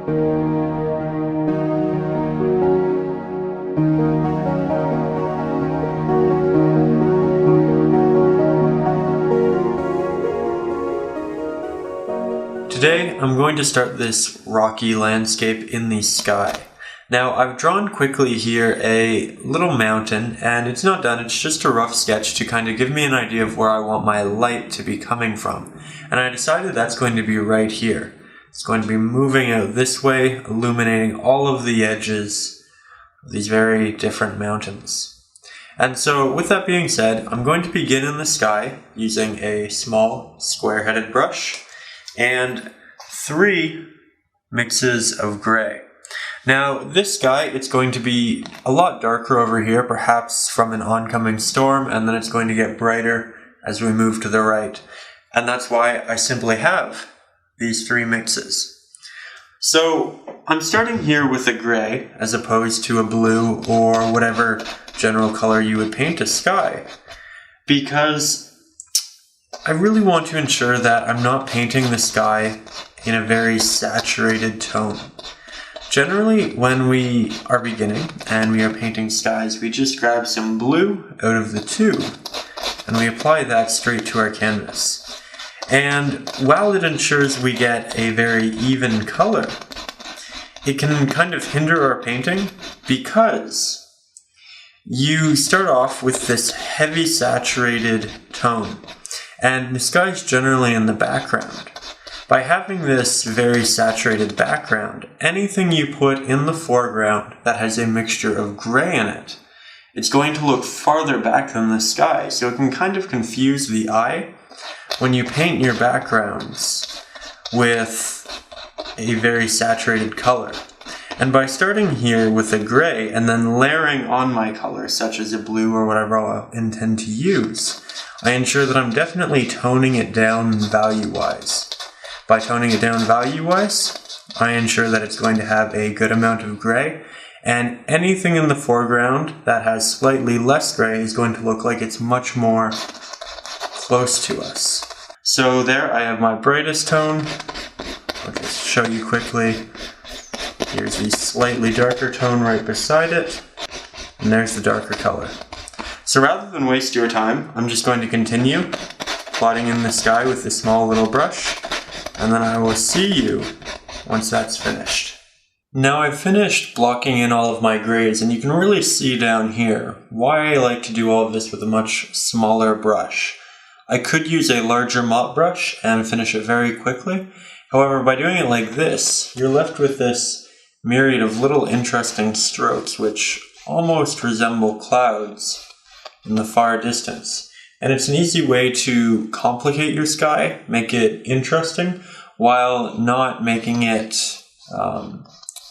Today, I'm going to start this rocky landscape in the sky. Now, I've drawn quickly here a little mountain, and it's not done, it's just a rough sketch to kind of give me an idea of where I want my light to be coming from. And I decided that's going to be right here. It's going to be moving out this way, illuminating all of the edges of these very different mountains. And so, with that being said, I'm going to begin in the sky using a small square-headed brush and 3 mixes of gray. Now, this sky, it's going to be a lot darker over here, perhaps from an oncoming storm, and then it's going to get brighter as we move to the right. And that's why I simply have these 3 mixes. So, I'm starting here with a gray, as opposed to a blue or whatever general color you would paint a sky, because I really want to ensure that I'm not painting the sky in a very saturated tone. Generally, when we are beginning and we are painting skies, we just grab some blue out of the tube and we apply that straight to our canvas. And while it ensures we get a very even color, it can kind of hinder our painting because you start off with this heavy saturated tone. And the sky is generally in the background. By having this very saturated background, anything you put in the foreground that has a mixture of gray in it, it's going to look farther back than the sky, so it can kind of confuse the eye when you paint your backgrounds with a very saturated color. And by starting here with a gray and then layering on my color, such as a blue or whatever I'll intend to use, I ensure that I'm definitely toning it down value-wise. By toning it down value-wise, I ensure that it's going to have a good amount of gray, and anything in the foreground that has slightly less gray is going to look like it's much more close to us. So there I have my brightest tone. I'll just show you quickly. Here's the slightly darker tone right beside it, and there's the darker color. So rather than waste your time, I'm just going to continue plotting in the sky with this small little brush, and then I will see you once that's finished. Now I've finished blocking in all of my grays, and you can really see down here why I like to do all of this with a much smaller brush. I could use a larger mop brush and finish it very quickly. However, by doing it like this, you're left with this myriad of little interesting strokes which almost resemble clouds in the far distance. And it's an easy way to complicate your sky, make it interesting, while not making it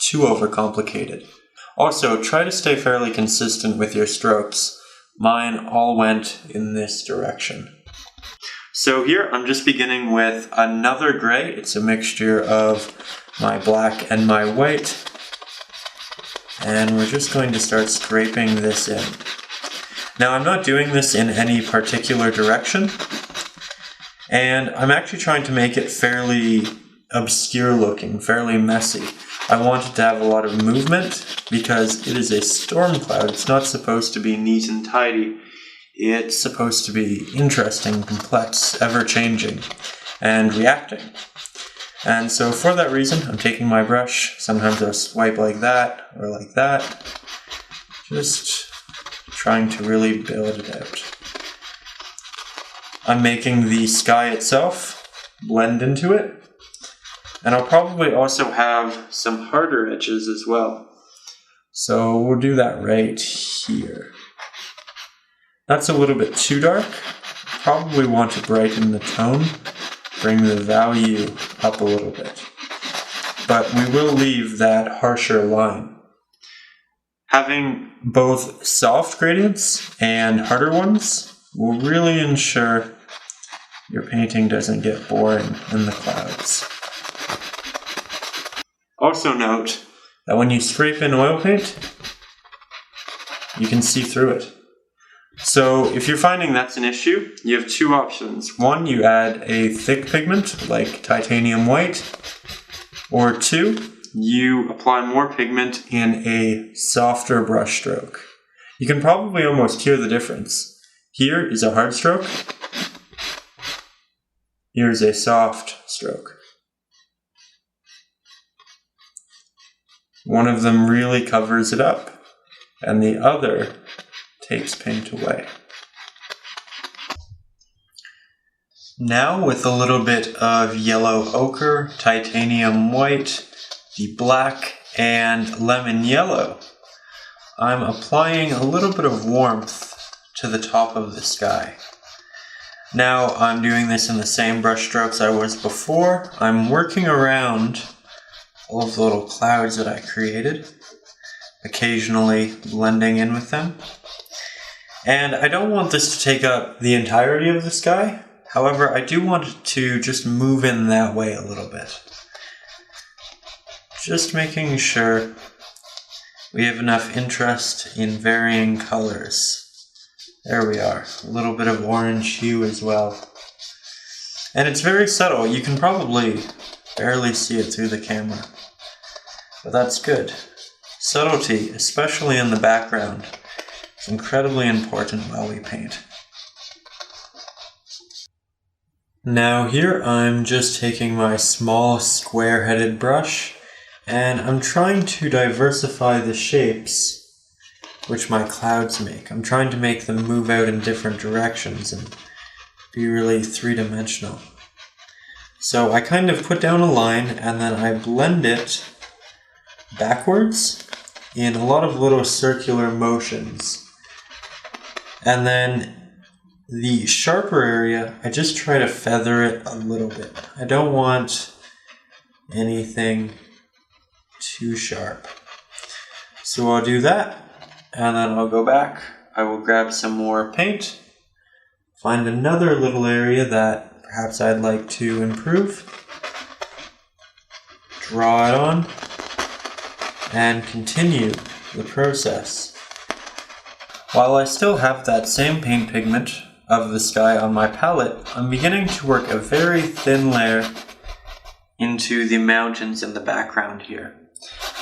too overcomplicated. Also, try to stay fairly consistent with your strokes. Mine all went in this direction. So here I'm just beginning with another gray. It's a mixture of my black and my white. And we're just going to start scraping this in. Now, I'm not doing this in any particular direction, and I'm actually trying to make it fairly obscure looking, fairly messy. I want it to have a lot of movement because it is a storm cloud. It's not supposed to be neat and tidy. It's supposed to be interesting, complex, ever-changing, and reacting. And so for that reason, I'm taking my brush. Sometimes I'll swipe like that or like that. Just trying to really build it out. I'm making the sky itself blend into it, and I'll probably also have some harder edges as well. So we'll do that right here. That's a little bit too dark. Probably want to brighten the tone, bring the value up a little bit. But we will leave that harsher line. Having both soft gradients and harder ones will really ensure your painting doesn't get boring in the clouds. Also note that when you scrape in oil paint, you can see through it. So if you're finding that's an issue, you have 2 options. 1, you add a thick pigment like titanium white, or 2, you apply more pigment in a softer brush stroke. You can probably almost hear the difference. Here is a hard stroke. Here's a soft stroke. One of them really covers it up, and the other takes paint away. Now with a little bit of yellow ochre, titanium white, the black, and lemon yellow, I'm applying a little bit of warmth to the top of the sky. Now I'm doing this in the same brush strokes I was before. I'm working around all of the little clouds that I created, occasionally blending in with them. And I don't want this to take up the entirety of the sky. However, I do want it to just move in that way a little bit. Just making sure we have enough interest in varying colors. There we are, a little bit of orange hue as well. And it's very subtle, you can probably barely see it through the camera. But that's good. Subtlety, especially in the background, is incredibly important while we paint. Now here I'm just taking my small square-headed brush and I'm trying to diversify the shapes which my clouds make. I'm trying to make them move out in different directions and be really three-dimensional. So I kind of put down a line and then I blend it backwards in a lot of little circular motions. And then the sharper area, I just try to feather it a little bit. I don't want anything too sharp. So I'll do that, and then I'll go back. I will grab some more paint, find another little area that perhaps I'd like to improve, draw it on, and continue the process. While I still have that same paint pigment of the sky on my palette, I'm beginning to work a very thin layer into the mountains in the background here.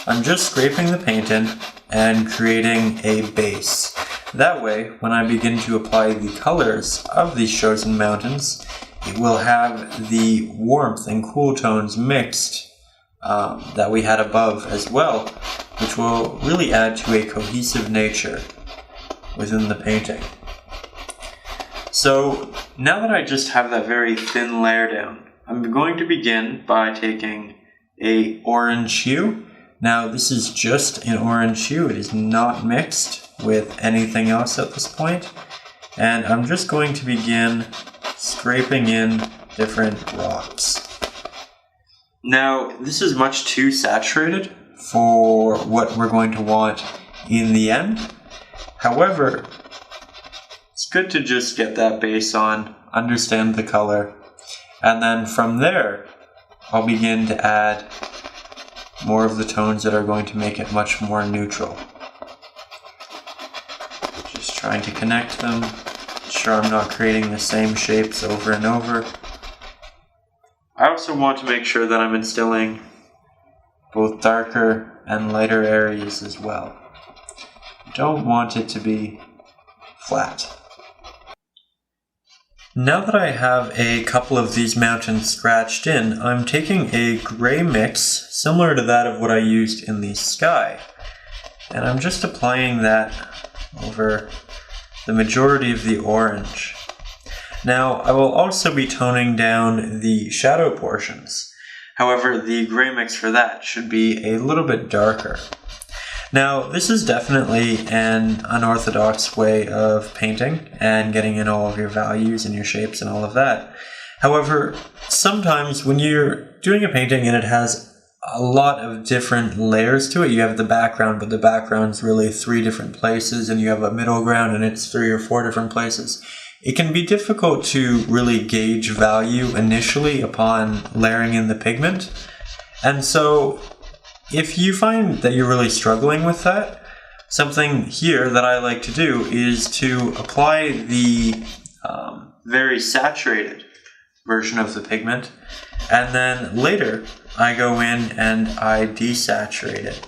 I'm just scraping the paint in and creating a base. That way, when I begin to apply the colors of these chosen mountains, it will have the warmth and cool tones mixed that we had above as well, which will really add to a cohesive nature within the painting. So now that I just have that very thin layer down, I'm going to begin by taking a orange hue. Now this is just an orange hue, it is not mixed with anything else at this point. And I'm just going to begin scraping in different rocks. Now this is much too saturated for what we're going to want in the end. However, it's good to just get that base on, understand the color, and then from there, I'll begin to add more of the tones that are going to make it much more neutral. Just trying to connect them, ensure I'm not creating the same shapes over and over. I also want to make sure that I'm instilling both darker and lighter areas as well. I don't want it to be flat. Now that I have a couple of these mountains scratched in, I'm taking a gray mix similar to that of what I used in the sky. And I'm just applying that over the majority of the orange. Now, I will also be toning down the shadow portions. However, the gray mix for that should be a little bit darker. Now, this is definitely an unorthodox way of painting and getting in all of your values and your shapes and all of that. However, sometimes when you're doing a painting and it has a lot of different layers to it, you have the background, but the background's really 3 different places, and you have a middle ground and it's 3 or 4 different places. It can be difficult to really gauge value initially upon layering in the pigment. And so, if you find that you're really struggling with that, something here that I like to do is to apply the very saturated version of the pigment, and then later I go in and I desaturate it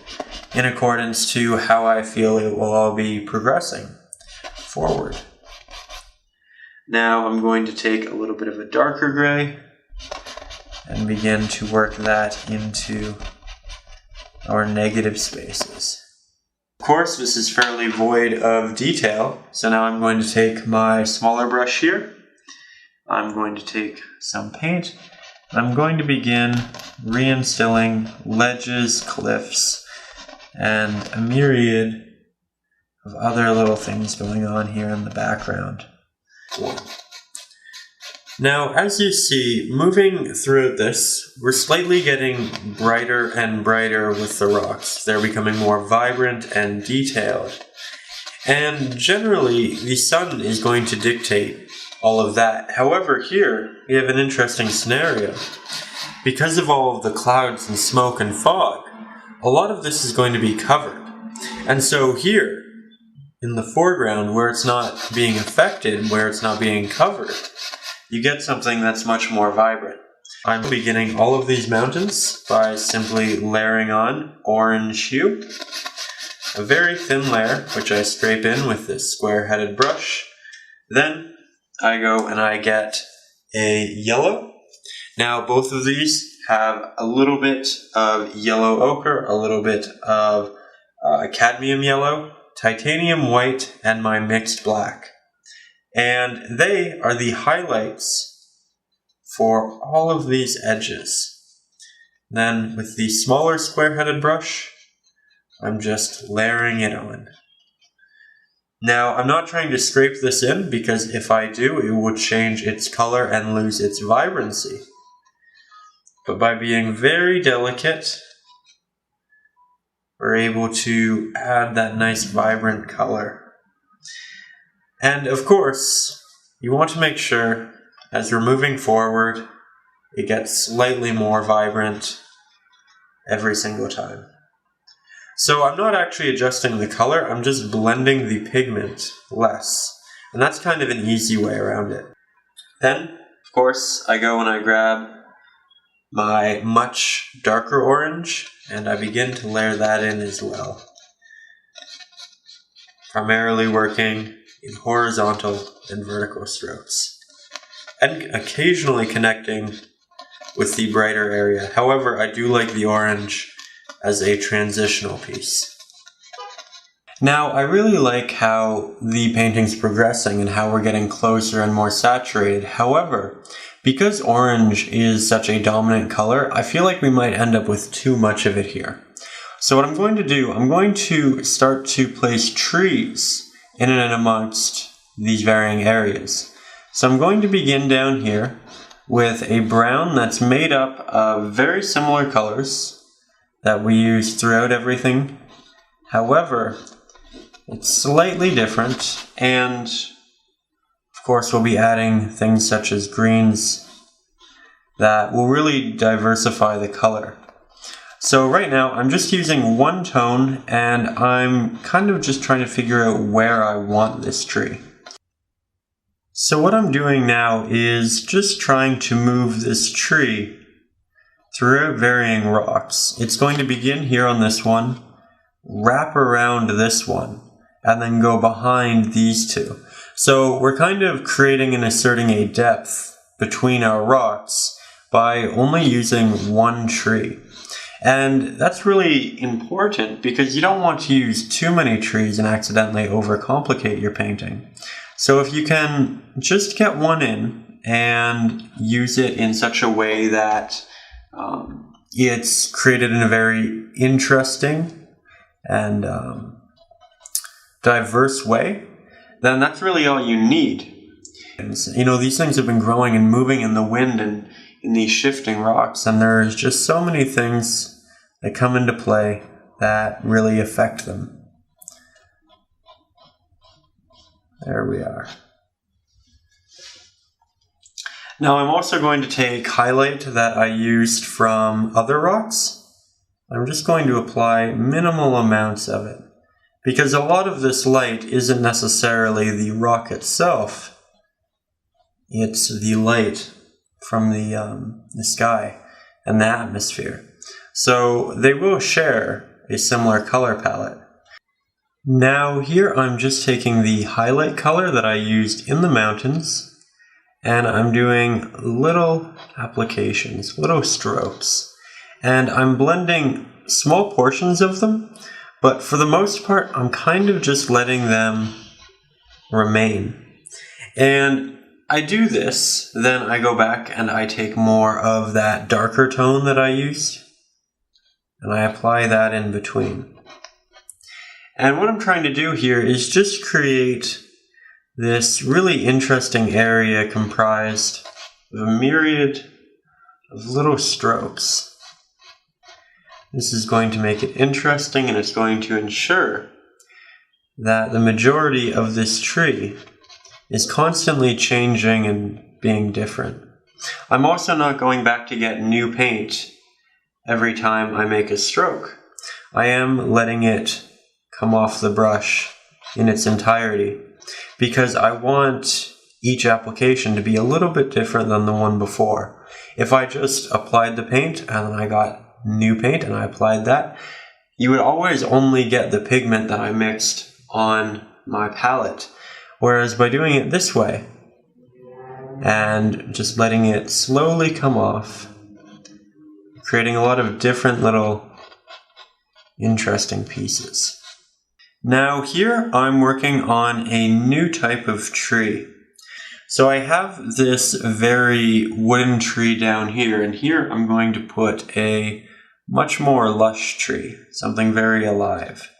in accordance to how I feel it will all be progressing forward. Now I'm going to take a little bit of a darker gray and begin to work that into our negative spaces. Of course, this is fairly void of detail, so now I'm going to take my smaller brush here. I'm going to take some paint. I'm going to begin reinstilling ledges, cliffs, and a myriad of other little things going on here in the background. Now, as you see, moving through this, we're slightly getting brighter and brighter with the rocks. They're becoming more vibrant and detailed. And generally, the sun is going to dictate all of that. However, here, we have an interesting scenario. Because of all of the clouds and smoke and fog, a lot of this is going to be covered. And so here, in the foreground, where it's not being affected, where it's not being covered, you get something that's much more vibrant. I'm beginning all of these mountains by simply layering on orange hue, a very thin layer, which I scrape in with this square-headed brush. Then I go and I get a yellow. Now both of these have a little bit of yellow ochre, a little bit of cadmium yellow, titanium white, and my mixed black. And they are the highlights for all of these edges. Then with the smaller square-headed brush, I'm just layering it on. Now, I'm not trying to scrape this in because if I do, it would change its color and lose its vibrancy. But by being very delicate, we're able to add that nice vibrant color. And of course, you want to make sure, as we're moving forward, it gets slightly more vibrant every single time. So I'm not actually adjusting the color, I'm just blending the pigment less. And that's kind of an easy way around it. Then, of course, I go and I grab my much darker orange, and I begin to layer that in as well. Primarily working in horizontal and vertical strokes, and occasionally connecting with the brighter area. However, I do like the orange as a transitional piece. Now, I really like how the painting's progressing and how we're getting closer and more saturated. However, because orange is such a dominant color, I feel like we might end up with too much of it here. So what I'm going to do, I'm going to start to place trees in and amongst these varying areas. So I'm going to begin down here with a brown that's made up of very similar colors that we use throughout everything. However, it's slightly different, and of course we'll be adding things such as greens that will really diversify the color. So right now I'm just using one tone, and I'm kind of just trying to figure out where I want this tree. So what I'm doing now is just trying to move this tree throughout varying rocks. It's going to begin here on this one, wrap around this one, and then go behind these two. So we're kind of creating and asserting a depth between our rocks by only using one tree. And that's really important because you don't want to use too many trees and accidentally overcomplicate your painting. So if you can just get one in and use it in such a way that it's created in a very interesting and diverse way, then that's really all you need. And, you know, these things have been growing and moving in the wind and in these shifting rocks, and there's just so many things that come into play that really affect them. There we are. Now I'm also going to take highlight that I used from other rocks. I'm just going to apply minimal amounts of it, because a lot of this light isn't necessarily the rock itself, it's the light from the sky. and the atmosphere. So they will share a similar color palette. Now here I'm just taking the highlight color that I used in the mountains, and I'm doing little applications, little strokes. And I'm blending small portions of them, but for the most part, I'm kind of just letting them remain. And I do this, then I go back and I take more of that darker tone that I used, and I apply that in between. And what I'm trying to do here is just create this really interesting area comprised of a myriad of little strokes. This is going to make it interesting, and it's going to ensure that the majority of this tree is constantly changing and being different. I'm also not going back to get new paint every time I make a stroke. I am letting it come off the brush in its entirety because I want each application to be a little bit different than the one before. If I just applied the paint and then I got new paint and I applied that, you would always only get the pigment that I mixed on my palette. Whereas by doing it this way and just letting it slowly come off, creating a lot of different little interesting pieces. Now here I'm working on a new type of tree. So I have this very wooden tree down here, and here I'm going to put a much more lush tree, something very alive.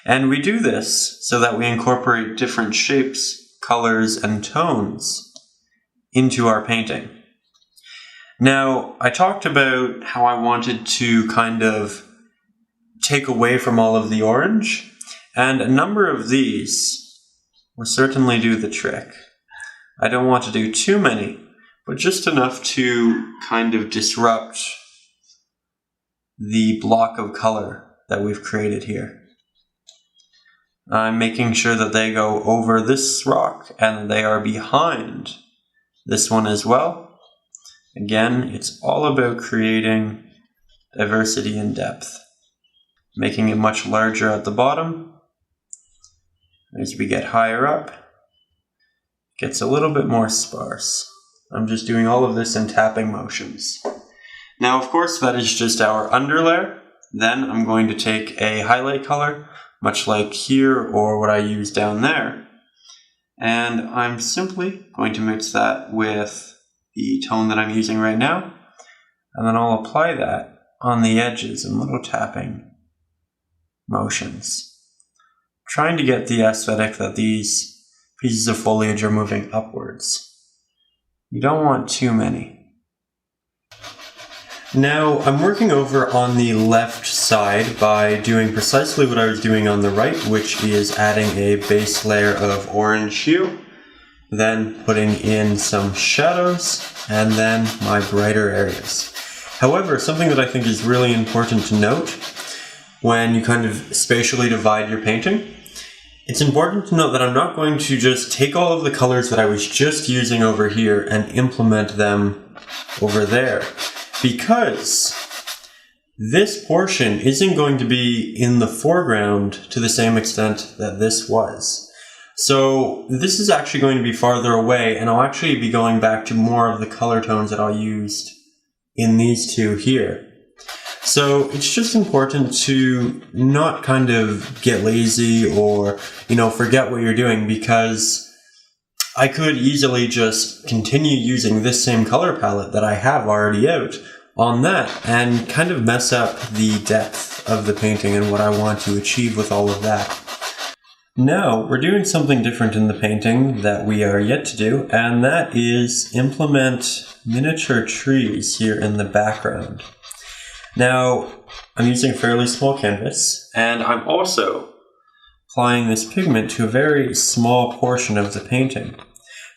And we do this so that we incorporate different shapes, colors, and tones into our painting. Now, I talked about how I wanted to kind of take away from all of the orange, and a number of these will certainly do the trick. I don't want to do too many, but just enough to kind of disrupt the block of color that we've created here. I'm making sure that they go over this rock and they are behind this one as well. Again, it's all about creating diversity and depth, making it much larger at the bottom. As we get higher up, it gets a little bit more sparse. I'm just doing all of this in tapping motions. Now, of course, that is just our underlayer. Then I'm going to take a highlight color, much like here or what I use down there. And I'm simply going to mix that with the tone that I'm using right now. And then I'll apply that on the edges in little tapping motions, trying to get the aesthetic that these pieces of foliage are moving upwards. You don't want too many. Now, I'm working over on the left side by doing precisely what I was doing on the right, which is adding a base layer of orange hue, then putting in some shadows, and then my brighter areas. However, something that I think is really important to note when you kind of spatially divide your painting, it's important to note that I'm not going to just take all of the colors that I was just using over here and implement them over there, because this portion isn't going to be in the foreground to the same extent that this was. So this is actually going to be farther away, and I'll actually be going back to more of the color tones that I used in these two here. So it's just important to not kind of get lazy or, forget what you're doing, because I could easily just continue using this same color palette that I have already out on that and kind of mess up the depth of the painting and what I want to achieve with all of that. Now, we're doing something different in the painting that we are yet to do, and that is implement miniature trees here in the background. Now, I'm using a fairly small canvas, and I'm also applying this pigment to a very small portion of the painting.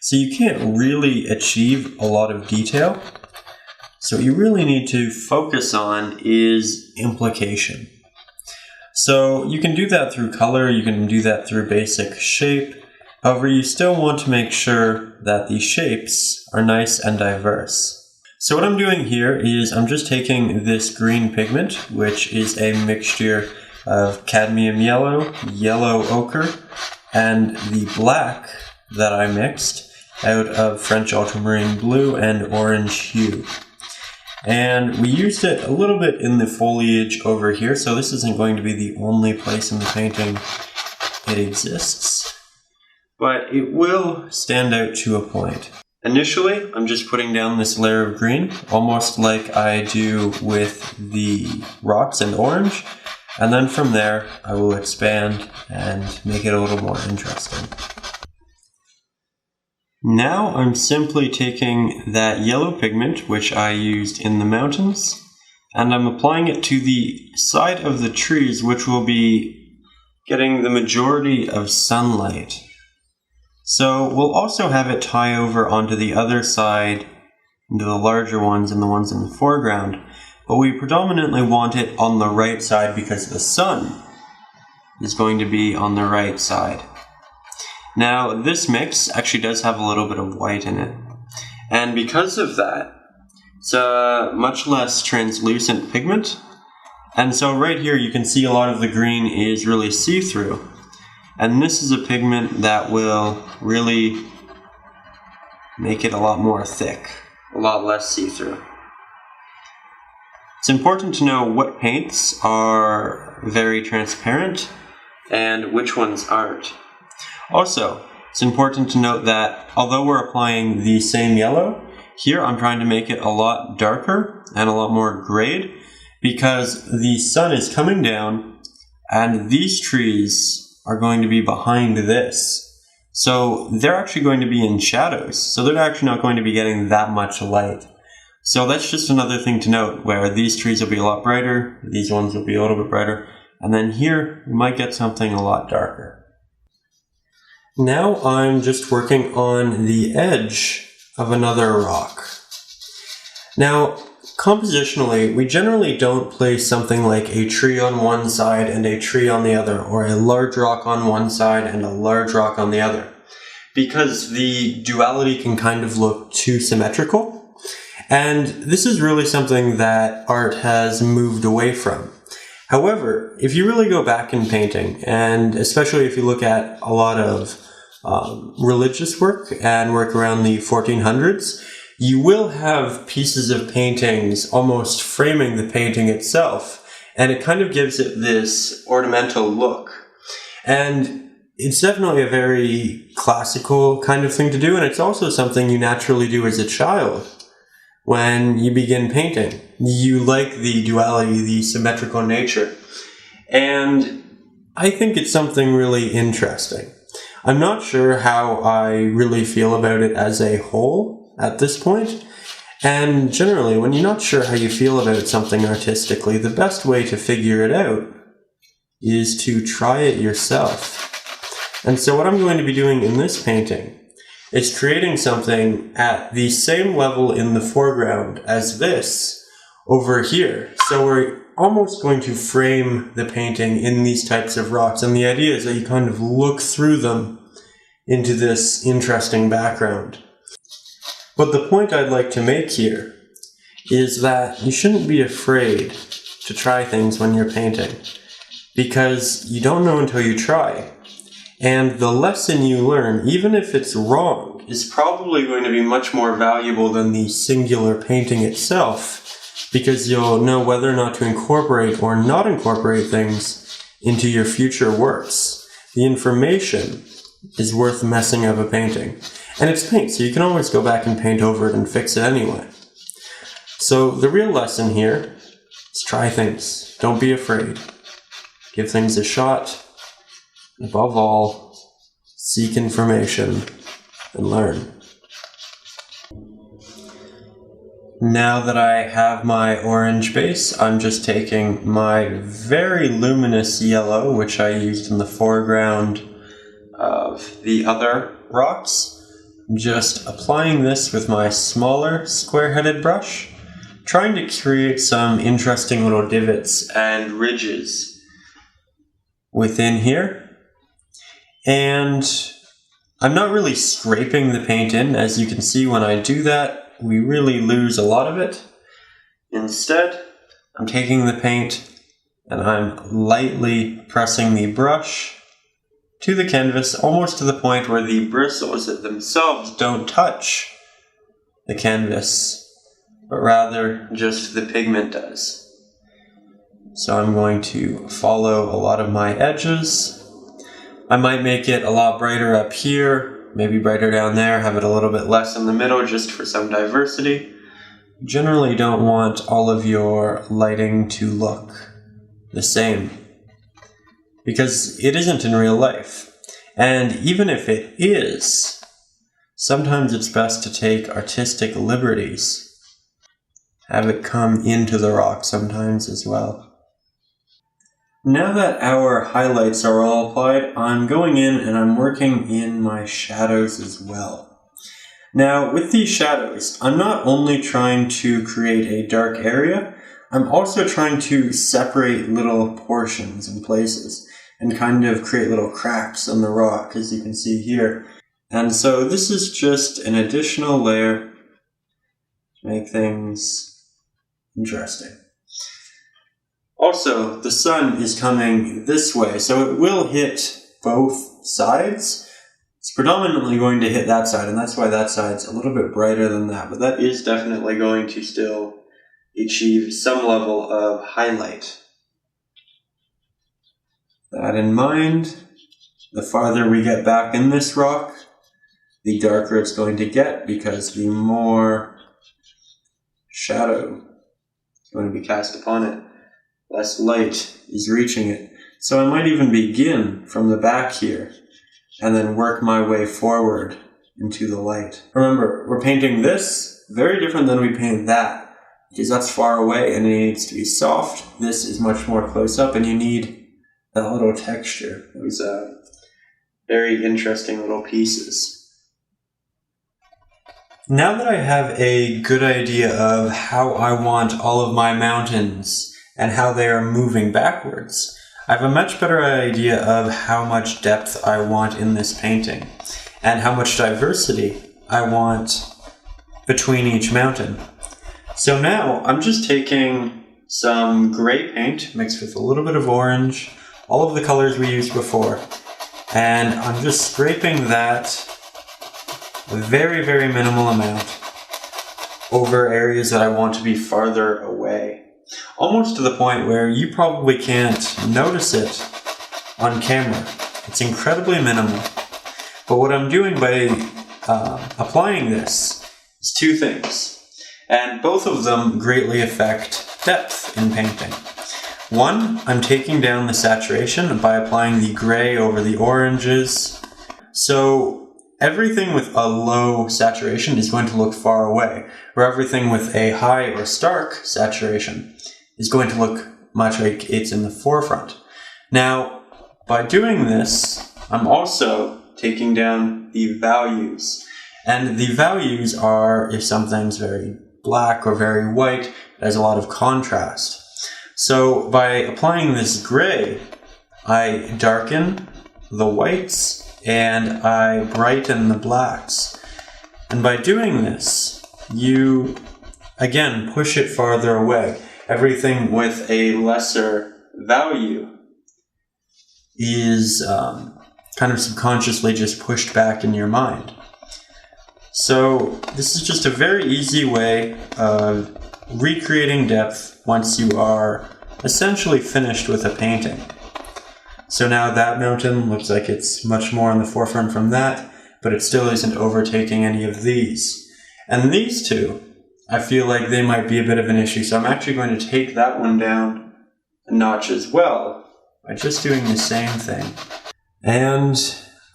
So you can't really achieve a lot of detail. So what you really need to focus on is implication. So you can do that through color, you can do that through basic shape. However, you still want to make sure that the shapes are nice and diverse. So what I'm doing here is I'm just taking this green pigment, which is a mixture of cadmium yellow, yellow ochre, and the black that I mixed out of French ultramarine blue and orange hue. And we used it a little bit in the foliage over here, so this isn't going to be the only place in the painting it exists, but it will stand out to a point. Initially, I'm just putting down this layer of green, almost like I do with the rocks and orange, and then from there I will expand and make it a little more interesting. Now I'm simply taking that yellow pigment, which I used in the mountains, and I'm applying it to the side of the trees, which will be getting the majority of sunlight. So we'll also have it tie over onto the other side, into the larger ones and the ones in the foreground, but we predominantly want it on the right side because the sun is going to be on the right side. Now this mix actually does have a little bit of white in it, and because of that, it's a much less translucent pigment, and so right here you can see a lot of the green is really see-through. And this is a pigment that will really make it a lot more thick, a lot less see-through. It's important to know what paints are very transparent and which ones aren't. Also, it's important to note that although we're applying the same yellow, here I'm trying to make it a lot darker and a lot more grayed because the sun is coming down and these trees are going to be behind this. So they're actually going to be in shadows. So they're actually not going to be getting that much light. So that's just another thing to note, where these trees will be a lot brighter, these ones will be a little bit brighter, and then here we might get something a lot darker. Now I'm just working on the edge of another rock. Now, compositionally, we generally don't place something like a tree on one side and a tree on the other, or a large rock on one side and a large rock on the other, because the duality can kind of look too symmetrical. And this is really something that art has moved away from. However, if you really go back in painting, and especially if you look at a lot of religious work and work around the 1400s, you will have pieces of paintings almost framing the painting itself, and it kind of gives it this ornamental look. And it's definitely a very classical kind of thing to do, and it's also something you naturally do as a child when you begin painting. You like the duality, the symmetrical nature, and I think it's something really interesting. I'm not sure how I really feel about it as a whole at this point, and generally when you're not sure how you feel about something artistically, the best way to figure it out is to try it yourself. And so what I'm going to be doing in this painting is creating something at the same level in the foreground as this over here. So we're almost going to frame the painting in these types of rocks, and the idea is that you kind of look through them into this interesting background. But the point I'd like to make here is that you shouldn't be afraid to try things when you're painting, because you don't know until you try. And the lesson you learn, even if it's wrong, is probably going to be much more valuable than the singular painting itself, because you'll know whether or not to incorporate or not incorporate things into your future works. The information is worth messing up a painting. And it's paint, so you can always go back and paint over it and fix it anyway. So the real lesson here is try things. Don't be afraid. Give things a shot. Above all, seek information and learn. Now that I have my orange base, I'm just taking my very luminous yellow, which I used in the foreground of the other rocks. Just applying this with my smaller square-headed brush, trying to create some interesting little divots and ridges within here. And I'm not really scraping the paint in. As you can see, when I do that, we really lose a lot of it. Instead, I'm taking the paint and I'm lightly pressing the brush to the canvas, almost to the point where the bristles themselves don't touch the canvas, but rather just the pigment does. So I'm going to follow a lot of my edges. I might make it a lot brighter up here, maybe brighter down there, have it a little bit less in the middle just for some diversity. You generally don't want all of your lighting to look the same, because it isn't in real life. And even if it is, sometimes it's best to take artistic liberties. Have it come into the rock sometimes as well. Now that our highlights are all applied, I'm going in and I'm working in my shadows as well. Now, with these shadows, I'm not only trying to create a dark area, I'm also trying to separate little portions and places and kind of create little cracks on the rock, as you can see here. And so this is just an additional layer to make things interesting. Also, the sun is coming this way, so it will hit both sides. It's predominantly going to hit that side, and that's why that side's a little bit brighter than that, but that is definitely going to still achieve some level of highlight. That in mind, the farther we get back in this rock, the darker it's going to get, because the more shadow is going to be cast upon it. Less light is reaching it. So I might even begin from the back here and then work my way forward into the light. Remember, we're painting this very different than we paint that, because that's far away and it needs to be soft. This is much more close up and you need that little texture. Those very interesting little pieces. Now that I have a good idea of how I want all of my mountains and how they are moving backwards, I have a much better idea of how much depth I want in this painting and how much diversity I want between each mountain. So now I'm just taking some gray paint mixed with a little bit of orange, all of the colors we used before, and I'm just scraping that a very, very minimal amount over areas that I want to be farther away. Almost to the point where you probably can't notice it on camera. It's incredibly minimal. But what I'm doing by applying this is two things. And both of them greatly affect depth in painting. One, I'm taking down the saturation by applying the gray over the oranges. So everything with a low saturation is going to look far away, where everything with a high or stark saturation is going to look much like it's in the forefront. Now, by doing this, I'm also taking down the values. And the values are if something's very black or very white, it has a lot of contrast. So by applying this gray, I darken the whites and I brighten the blacks. And by doing this, you, again, push it farther away. Everything with a lesser value is kind of subconsciously just pushed back in your mind. So this is just a very easy way of recreating depth once you are essentially finished with a painting. So now that mountain looks like it's much more in the forefront from that, but it still isn't overtaking any of these. And these two, I feel like they might be a bit of an issue, so I'm actually going to take that one down a notch as well by just doing the same thing. And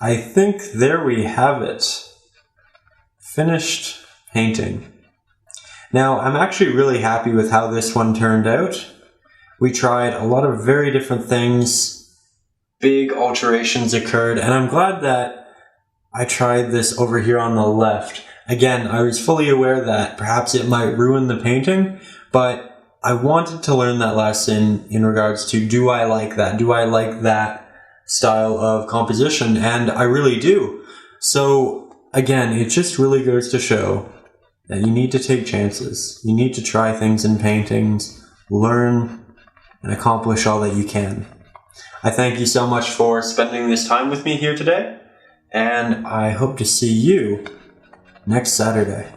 I think there we have it. Finished painting. Now, I'm actually really happy with how this one turned out. We tried a lot of very different things. Big alterations occurred, and I'm glad that I tried this over here on the left. Again, I was fully aware that perhaps it might ruin the painting, but I wanted to learn that lesson in regards to, do I like that? Do I like that style of composition? And I really do. So again, it just really goes to show that you need to take chances. You need to try things in paintings, learn, and accomplish all that you can. I thank you so much for spending this time with me here today, and I hope to see you next Saturday.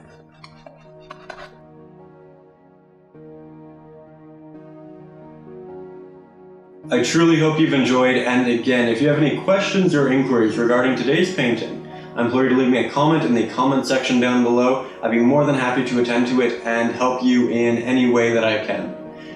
I truly hope you've enjoyed, and again, if you have any questions or inquiries regarding today's painting, I implore you to leave me a comment in the comment section down below. I'd be more than happy to attend to it and help you in any way that I can.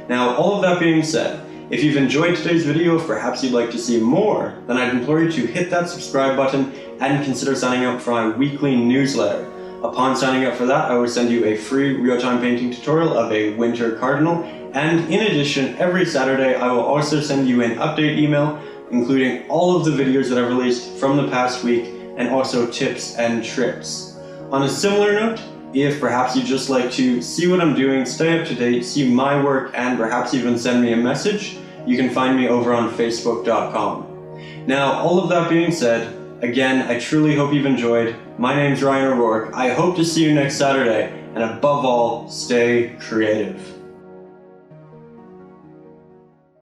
Now, all of that being said, if you've enjoyed today's video, if perhaps you'd like to see more, then I'd implore you to hit that subscribe button and consider signing up for my weekly newsletter. Upon signing up for that, I will send you a free real-time painting tutorial of a winter cardinal, and in addition, every Saturday I will also send you an update email including all of the videos that I've released from the past week and also tips and tricks. On a similar note, if perhaps you'd just like to see what I'm doing, stay up to date, see my work, and perhaps even send me a message, you can find me over on facebook.com. Now, all of that being said, again, I truly hope you've enjoyed. My name's Ryan O'Rourke. I hope to see you next Saturday, and above all, stay creative.